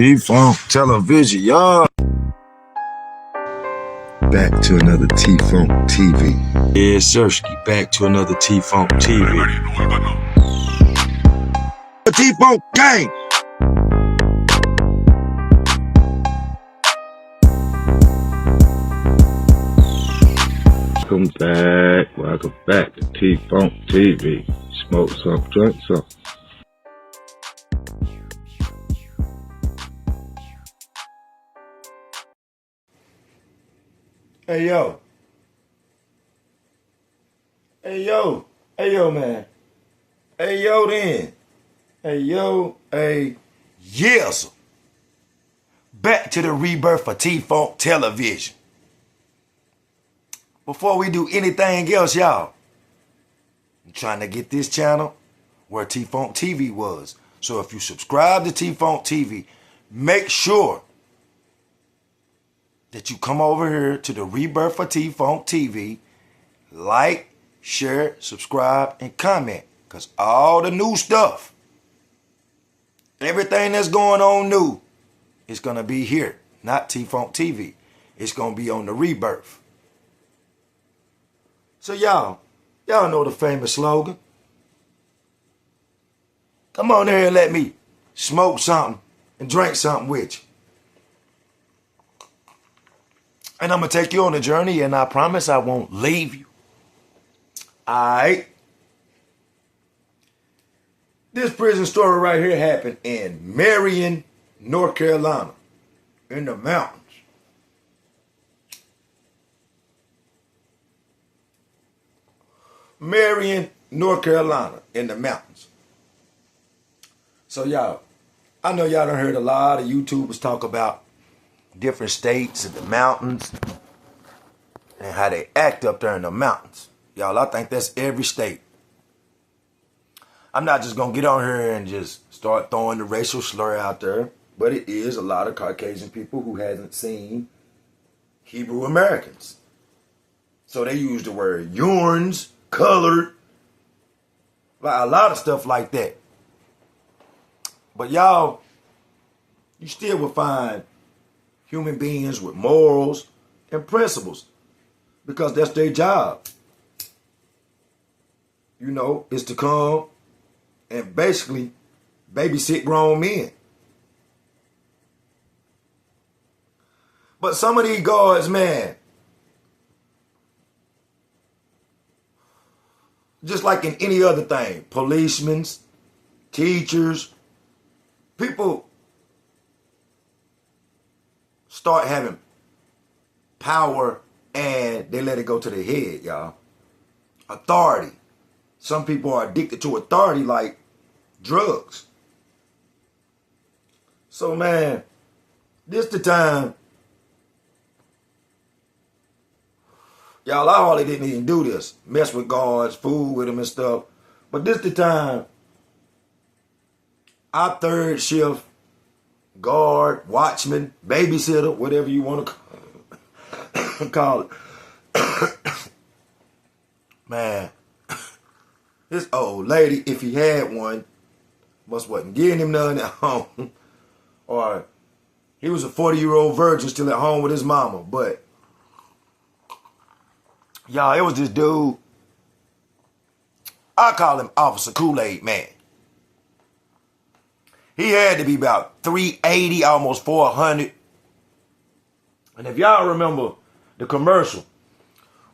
T-Funk television, y'all. Back to another T-Funk TV. Yeah, Sirski, back to another T-Funk TV. The T-Funk gang. Welcome back to T-Funk TV. Smoke some, drink some. Hey, yo. Hey, yo. Hey, yo, man. Hey, yo, then. Hey, yo. Hey, yes. Back to the rebirth of T-Funk television. Before we do anything else, y'all, I'm trying to get this channel where T-Funk TV was. So if you subscribe to T-Funk TV, make sure that you come over here to the rebirth of T-Funk TV, like, share, subscribe, and comment. Because all the new stuff, everything that's going on new, is going to be here. Not T-Funk TV. It's going to be on the rebirth. So y'all know the famous slogan. Come on here and let me smoke something and drink something with you. And I'm going to take you on a journey, and I promise I won't leave you. Alright? This prison story right here happened in Marion, North Carolina, in the mountains. Marion, North Carolina, in the mountains. So y'all, I know y'all done heard a lot of YouTubers talk about different states and the mountains and how they act up there in the mountains. Y'all, I think that's every state. I'm not just going to get on here and just start throwing the racial slur out there, but it is a lot of Caucasian people who hasn't seen Hebrew Americans. So they use the word urines, colored, like a lot of stuff like that. But y'all, you still will find human beings with morals and principles because that's their job. You know, is to come and basically babysit grown men. But some of these guards, man, just like in any other thing, policemen, teachers, people start having power and they let it go to their head, y'all. Authority. Some people are addicted to authority like drugs. So, man, this the time. Y'all, I hardly didn't even do this. Mess with guards, fool with them and stuff. But this the time. Our third shift guard, watchman, babysitter, whatever you want to call it. Man, this old lady, if he had one, wasn't getting him none at home. Or he was a 40-year-old virgin still at home with his mama. But, y'all, it was this dude. I call him Officer Kool-Aid Man. He had to be about 380, almost 400. And if y'all remember the commercial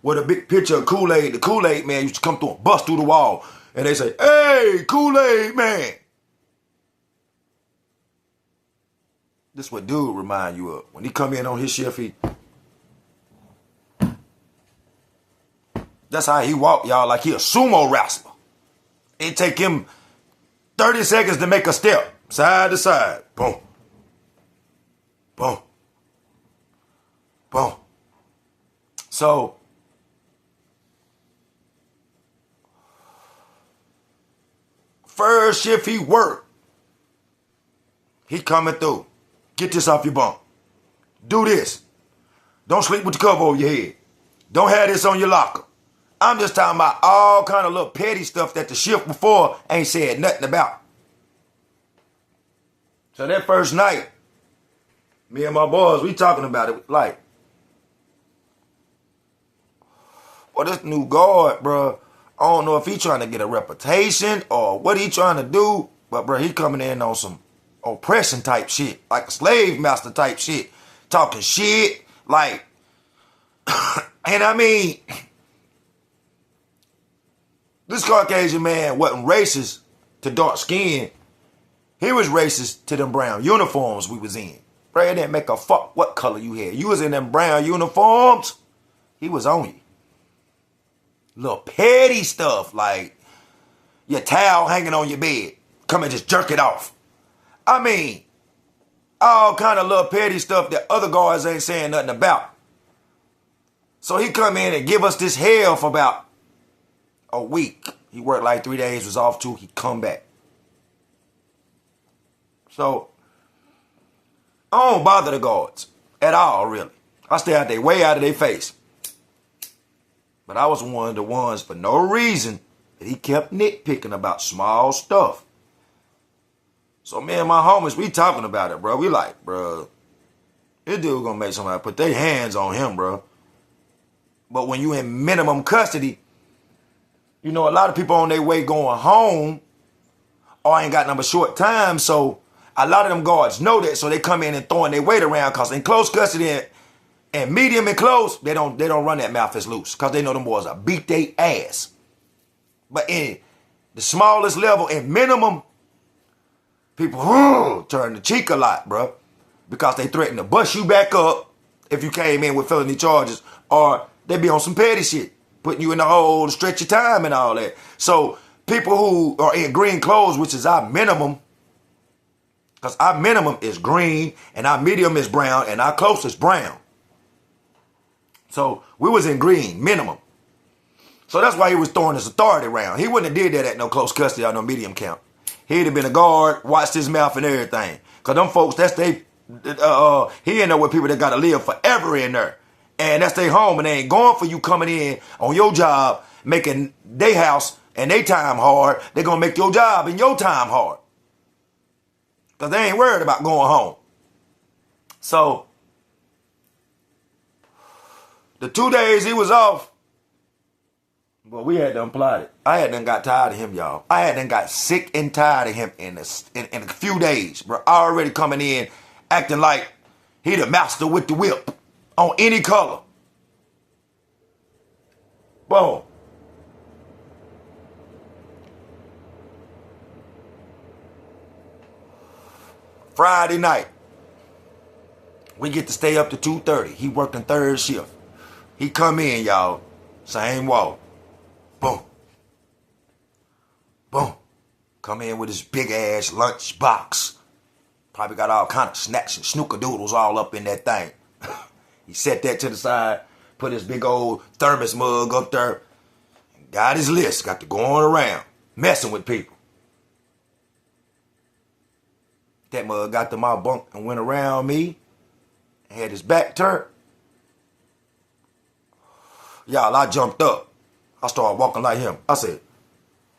with a big picture of Kool-Aid, the Kool-Aid Man used to come through and bust through the wall. And they say, "Hey, Kool-Aid Man." This is what dude remind you of. When he come in on his shift, that's how he walk, y'all, like he a sumo wrestler. It take him 30 seconds to make a step. Side to side. Boom. Boom. Boom. So, first shift he worked. He coming through. Get this off your bunk. Do this. Don't sleep with the cover over your head. Don't have this on your locker. I'm just talking about all kind of little petty stuff that the shift before ain't said nothing about. So that first night, Me and my boys, we talking about it like, well, this new guard, bro, I don't know if he trying to get a reputation or what he trying to do, but bro, he coming in on some oppression type shit, like a slave master type shit, talking shit, like, and I mean, this Caucasian man wasn't racist to dark skin. He was racist to them brown uniforms we was in. Bro, it didn't make a fuck what color you had. You was in them brown uniforms, he was on you. Little petty stuff like your towel hanging on your bed. Come and just jerk it off. I mean, all kind of little petty stuff that other guards ain't saying nothing about. So he come in and give us this hell for about a week. He worked like 3 days, was off 2, he come back. So, I don't bother the guards at all, really. I stay out there, way out of their face. But I was one of the ones, for no reason, that he kept nitpicking about small stuff. So me and my homies, we talking about it, bro. We like, bro, this dude gonna make somebody put their hands on him, bro. But when you in minimum custody, you know, a lot of people on their way going home or ain't got number short time, so a lot of them guards know that, so they come in and throwing their weight around, because in close custody and medium and close, they don't run that mouth as loose, because they know them boys will beat their ass. But in the smallest level and minimum, people turn the cheek a lot, bro, because they threaten to bust you back up if you came in with felony charges, or they be on some petty shit, putting you in the hole to stretch your time and all that. So people who are in green clothes, which is our minimum, because our minimum is green and our medium is brown and our close is brown. So we was in green, minimum. So that's why he was throwing his authority around. He wouldn't have did that at no close custody or no medium count. He'd have been a guard, watched his mouth and everything. Because them folks, that's they, he in there with people that got to live forever in there. And that's their home, and they ain't going for you coming in on your job, making their house and their time hard. They're going to make your job and your time hard. Because they ain't worried about going home. So, the 2 days he was off, well, we had done plotted. I had done got tired of him, y'all. I had done got sick and tired of him in a few days, bro. Already coming in, acting like he the master with the whip on any color. Boom. Friday night, we get to stay up to 2:30. He working third shift. He come in, y'all, same wall. Boom. Boom. Come in with his big ass lunch box. Probably got all kind of snacks and snickerdoodles all up in that thing. He set that to the side, put his big old thermos mug up there, and got his list, got to going around, messing with people. That mug got to my bunk and went around me, and had his back turned. Y'all, I jumped up. I started walking like him. I said,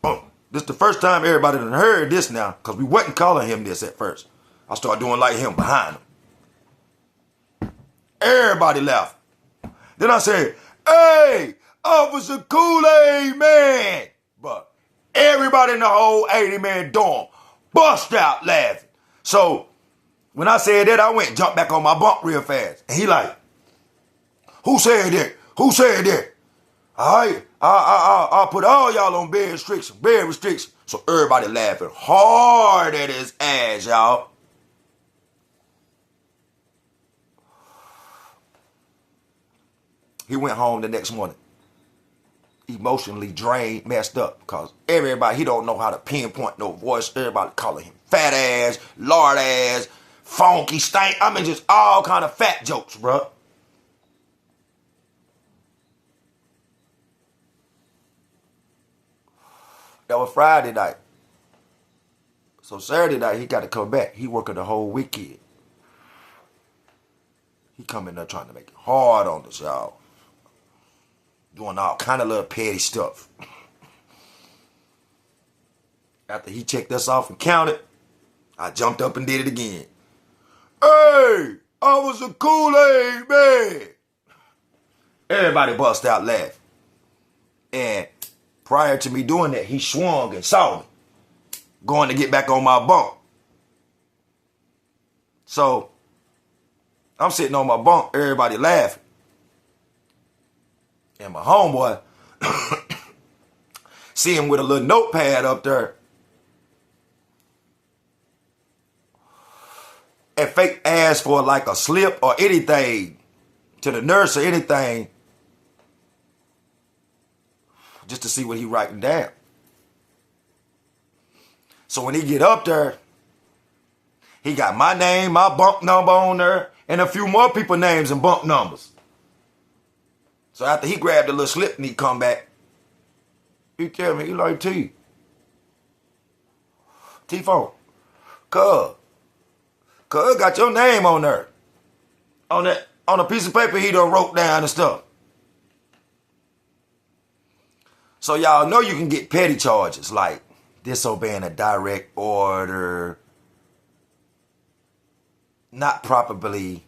boom. This is the first time everybody done heard this now, because we wasn't calling him this at first. I started doing like him behind him. Everybody laughed. Then I said, hey, Officer Kool-Aid Man. But everybody in the whole 80-man dorm bust out laughing. So when I said that, I went and jumped back on my bunk real fast. And he like, who said that? Who said that? All right, I'll put all y'all on bed restriction. So everybody laughing hard at his ass, y'all. He went home the next morning, emotionally drained, messed up, because everybody, he don't know how to pinpoint no voice. Everybody calling him fat ass, lard ass, funky, stank. I mean, just all kind of fat jokes, bro. That was Friday night. So Saturday night, he got to come back. He working the whole weekend. He come in there trying to make it hard on us, y'all. Doing all kind of little petty stuff. After he checked us off and counted, I jumped up and did it again. Hey, I was a Kool-Aid man. Everybody bust out laughing. And prior to me doing that, he swung and saw me going to get back on my bunk. So I'm sitting on my bunk, everybody laughing. And my homeboy, see him with a little notepad up there. And fake asked for like a slip or anything to the nurse or anything just to see what he writing down. So when he get up there, he got my name, my bunk number on there, and a few more people's names and bunk numbers. So after he grabbed the little slip and he come back, he tell me, he like, T-Funk, cuz got your name on there. On a piece of paper he done wrote down and stuff. So y'all know you can get petty charges like disobeying a direct order, not properly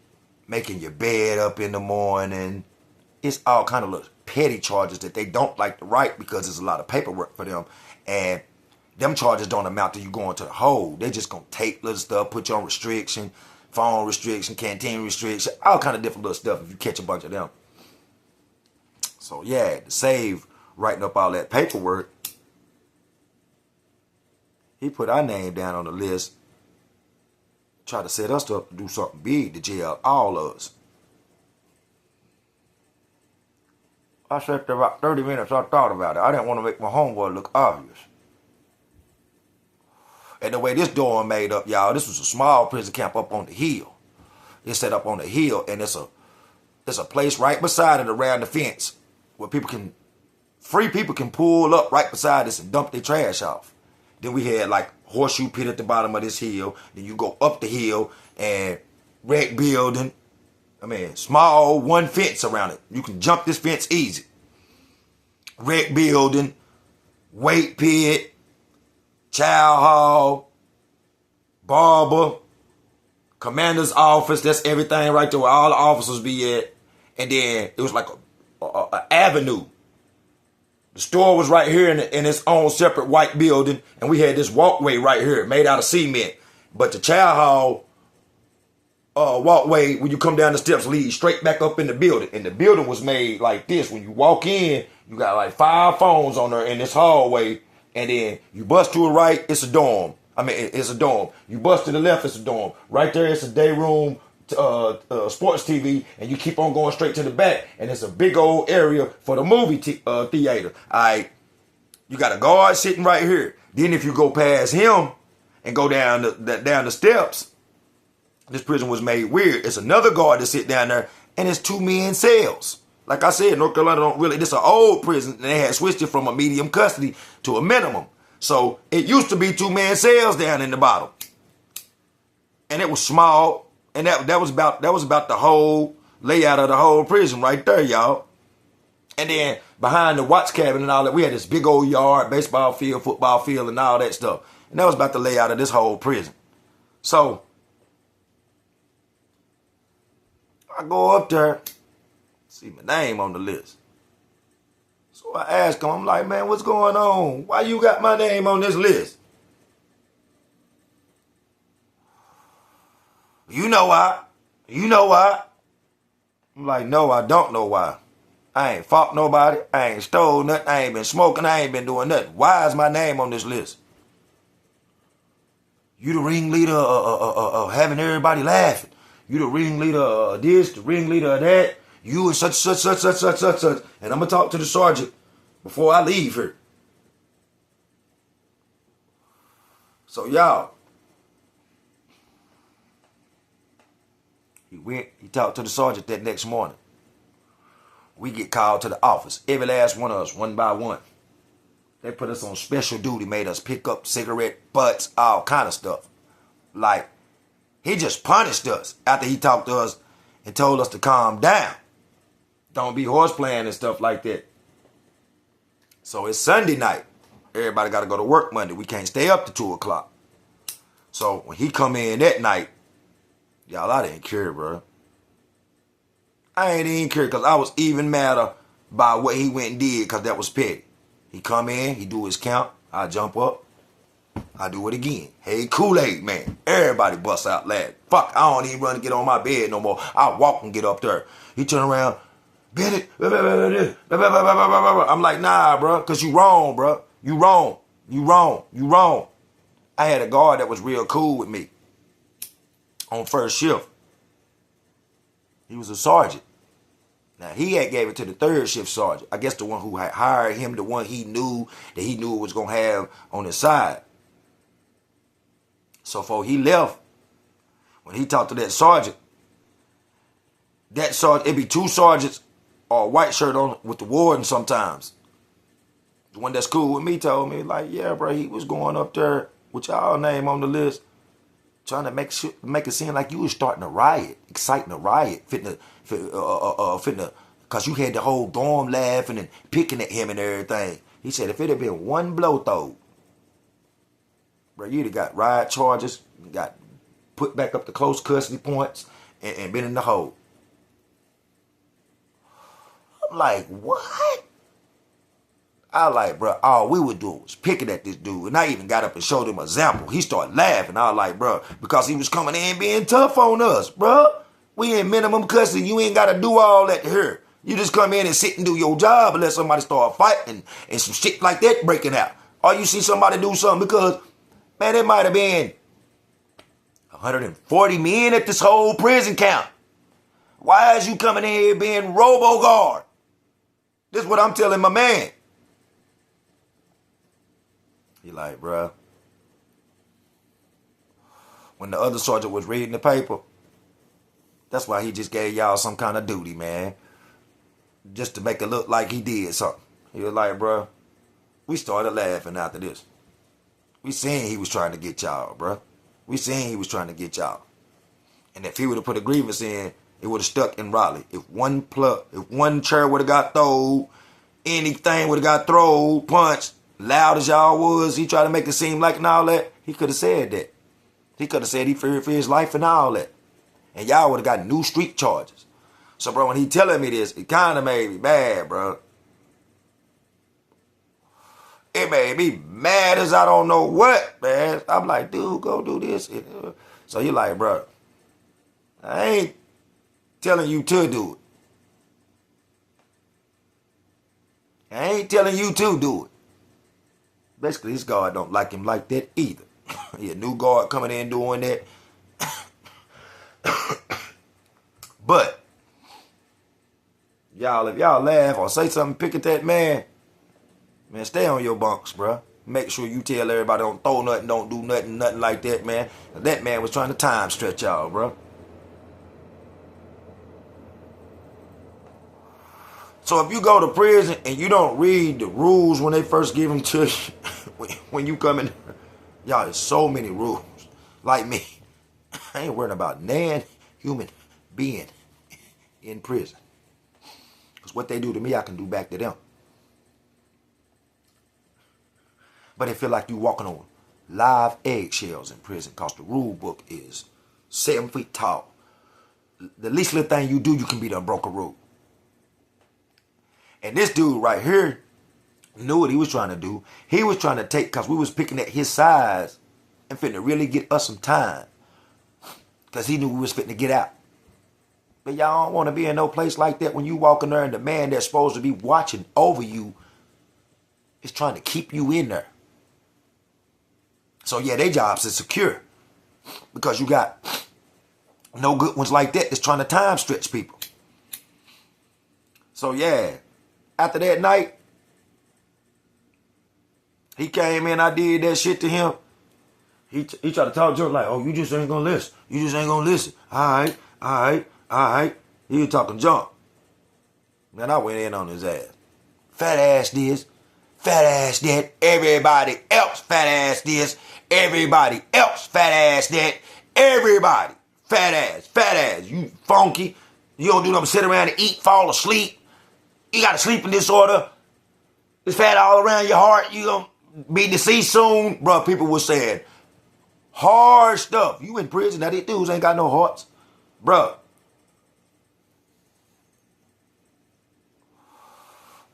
making your bed up in the morning. It's all kind of little petty charges that they don't like to write because there's a lot of paperwork for them. And them charges don't amount to you going to the hole. They just going to take little stuff, put you on restriction, phone restriction, canteen restriction, all kind of different little stuff if you catch a bunch of them. So yeah, to save writing up all that paperwork, he put our name down on the list, tried to set us up to do something big to jail all of us. I sat there about 30 minutes, I thought about it. I didn't want to make my homeboy look obvious. And the way this dorm made up, y'all, this was a small prison camp up on the hill. It's set up on the hill, and it's a place right beside it around the fence where free people can pull up right beside this and dump their trash off. Then we had like horseshoe pit at the bottom of this hill. Then you go up the hill and rec building. I mean, small one fence around it. You can jump this fence easy. Rec building, weight pit, child hall, barber, commander's office. That's everything right there where all the officers be at. And then it was like a avenue. The store was right here in its own separate white building. And we had this walkway right here made out of cement. But the child hall walkway, when you come down the steps, leads straight back up in the building. And the building was made like this. When you walk in, you got like 5 phones on there in this hallway. And then you bust to the right, it's a dorm. I mean, it's a dorm. You bust to the left, it's a dorm. Right there, it's a day room, sports TV. And you keep on going straight to the back. And it's a big old area for the movie theater. All right. You got a guard sitting right here. Then if you go past him and go down the steps, this prison was made weird. It's another guard that sit down there, and it's 2 men's cells. Like I said, North Carolina don't really, this is an old prison, and they had switched it from a medium custody to a minimum. So it used to be 2 men's cells down in the bottom. And it was small, and that was about the whole layout of the whole prison right there, y'all. And then behind the watch cabin and all that, we had this big old yard, baseball field, football field, and all that stuff. And that was about the layout of this whole prison. So I go up there, see my name on the list. So I ask him, I'm like, man, what's going on? Why you got my name on this list? You know why. You know why. I'm like, no, I don't know why. I ain't fought nobody. I ain't stole nothing. I ain't been smoking. I ain't been doing nothing. Why is my name on this list? You the ringleader of having everybody laughing. You the ringleader of this, the ringleader of that. You and such. And I'm going to talk to the sergeant before I leave here. So, y'all. He talked to the sergeant that next morning. We get called to the office. Every last one of us, one by one. They put us on special duty, made us pick up cigarette butts, all kind of stuff. Like, he just punished us after he talked to us and told us to calm down. Don't be horseplaying and stuff like that. So it's Sunday night. Everybody got to go to work Monday. We can't stay up to 2 o'clock. So when he come in that night, y'all, I didn't care, bro. I ain't even care because I was even madder by what he went and did because that was petty. He come in, he do his count, I jump up, I do it again. Hey, Kool-Aid man, everybody busts out laughing. Fuck, I don't even run to get on my bed no more. I walk and get up there. He turn around, Bennett, I'm like, nah, bro, because you wrong, bro. You wrong. You wrong. You wrong. I had a guard that was real cool with me on first shift. He was a sergeant. Now, he had gave it to the third shift sergeant. I guess the one who had hired him, the one he knew was going to have on his side. So before he left, when he talked to that sergeant, it'd be two sergeants or a white shirt on with the warden sometimes. The one that's cool with me told me, like, yeah, bro, he was going up there with y'all name on the list, trying to make it seem like you was starting a riot, exciting a riot, because you had the whole dorm laughing and picking at him and everything. He said if it had been one blow throw, bro, you'd have got riot charges, got put back up to close custody points, and been in the hole. I'm like, what? I like, bro, all we would do was picking at this dude. And I even got up and showed him an example. He started laughing. I was like, bro, because he was coming in being tough on us, bro. We in minimum custody. You ain't got to do all that here. You just come in and sit and do your job and let somebody start fighting and some shit like that breaking out. Or you see somebody do something because, man, it might have been 140 men at this whole prison camp. Why is you coming in here being robo-guard? This is what I'm telling my man. He like, bruh, when the other sergeant was reading the paper, that's why he just gave y'all some kind of duty, man. Just to make it look like he did something. He was like, bruh, we started laughing after this. We seen he was trying to get y'all, bruh. We seen he was trying to get y'all. And if he would have put a grievance in, it would have stuck in Raleigh. If one chair would have got thrown, anything would have got thrown, punched, loud as y'all was, he tried to make it seem like and all that, he could have said that. He could have said he feared for his life and all that. And y'all would have got new street charges. So, bro, when he telling me this, it kind of made me mad, bro. It made me mad as I don't know what, man. I'm like, dude, go do this. So you're like, bro, I ain't telling you to do it. I ain't telling you to do it. Basically, this guard don't like him like that either. He a new guard coming in doing that. But, y'all, if y'all laugh or say something, pick at that man, stay on your bunks, bro. Make sure you tell everybody don't throw nothing, don't do nothing like that, man. That man was trying to time stretch y'all, bro. So if you go to prison and you don't read the rules when they first give them to you, when you come in, y'all, there's so many rules. Like me, I ain't worrying about nan human being in prison. Because what they do to me, I can do back to them. But it feel like you walking on live eggshells in prison because the rule book is 7 feet tall. The least little thing you do, you can be done broke a rule. And this dude right here knew what he was trying to do. He was trying to take, because we was picking at his size and finna really get us some time. Because he knew we was finna get out. But y'all don't want to be in no place like that when you walk in there and the man that's supposed to be watching over you is trying to keep you in there. So yeah, their jobs is secure. Because you got no good ones like that that's trying to time stretch people. So yeah. After that night, he came in, I did that shit to him. He tried to talk to him like, oh, you just ain't gonna listen. You just ain't gonna listen. All right. He was talking junk. Man, I went in on his ass. Fat ass this, fat ass that. Everybody else fat ass this. Everybody else fat ass that. Everybody fat ass. You funky. You don't do nothing but sit around and eat, fall asleep. You got a sleeping disorder. It's fat all around your heart. You gonna be deceased soon. Bro, people were saying hard stuff. You in prison. Now these dudes ain't got no hearts. Bro.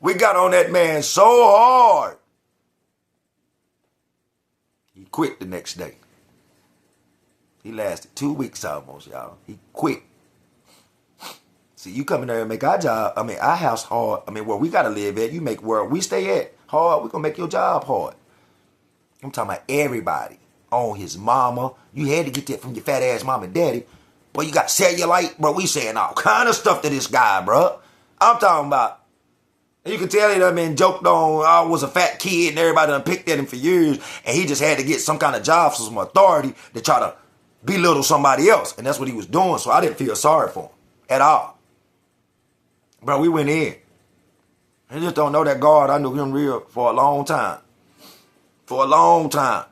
We got on that man so hard. He quit the next day. He lasted 2 weeks almost, y'all. He quit. See, you come in there and make our job, our house hard. Where we got to live at, you make where we stay at hard, we're going to make your job hard. I'm talking about everybody. On his mama. You had to get that from your fat ass mom and daddy. Boy, you got cellulite. Bro, we saying all kind of stuff to this guy, bro. I'm talking about, you can tell he done been joked on, I was a fat kid and everybody done picked at him for years. And he just had to get some kind of job for some authority to try to belittle somebody else. And that's what he was doing. So I didn't feel sorry for him at all. Bro, we went in. I just don't know that God. I knew him real for a long time. For a long time.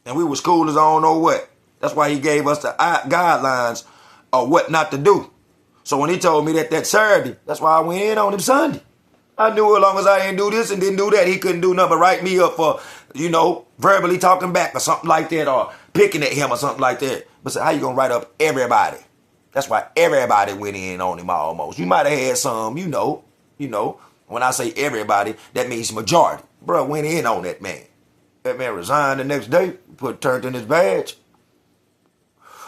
And we was cool as I don't know what. That's why he gave us the guidelines of what not to do. So when he told me that Saturday, that's why I went in on him Sunday. I knew as long as I didn't do this and didn't do that, he couldn't do nothing but write me up for, verbally talking back or something like that, or picking at him or something like that. But so how you gonna write up everybody? That's why everybody went in on him almost. You might have had some, when I say everybody, that means majority. Bro, went in on that man. That man resigned the next day, turned in his badge.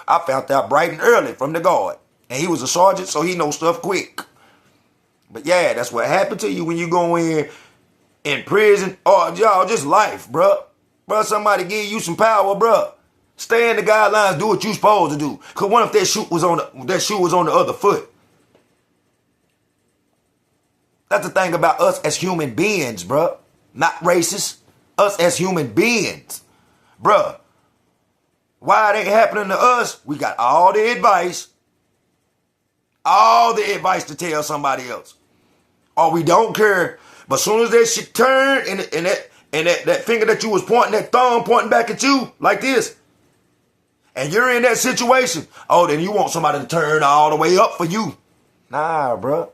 I found out bright and early from the guard. And he was a sergeant, so he knows stuff quick. But yeah, that's what happened to you when you go in prison. Or y'all, just life, bro. Bro, somebody give you some power, bro. Stay in the guidelines, do what you supposed to do. Cause what if that shoe was on the other foot? That's the thing about us as human beings, bro. Not racist. Us as human beings. Bruh. Why it ain't happening to us? We got all the advice. All the advice to tell somebody else. Or we don't care. But as soon as that shit turned and that finger that you was pointing, that thumb pointing back at you like this, and you're in that situation, then you want somebody to turn all the way up for you. Nah, bruh.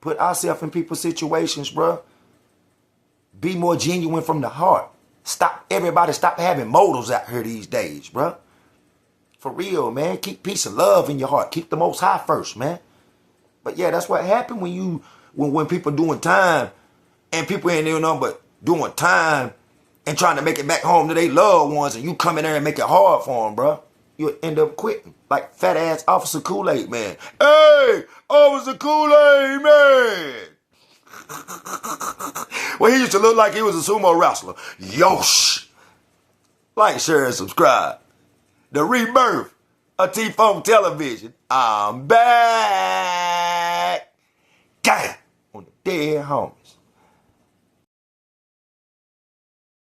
Put ourselves in people's situations, bruh. Be more genuine from the heart. Stop having motives out here these days, bro. For real, man. Keep peace and love in your heart. Keep the Most High first, man. But yeah, that's what happened when people doing time and people ain't doing nothing but doing time and trying to make it back home to their loved ones, and you come in there and make it hard for them, bro. You'll end up quitting like fat ass Officer Kool-Aid Man. Hey, Officer Kool-Aid Man. Well, he used to look like he was a sumo wrestler. Yosh. Like, share, and subscribe. The rebirth of T-Funk Television. I'm back. Damn. On the dead homies.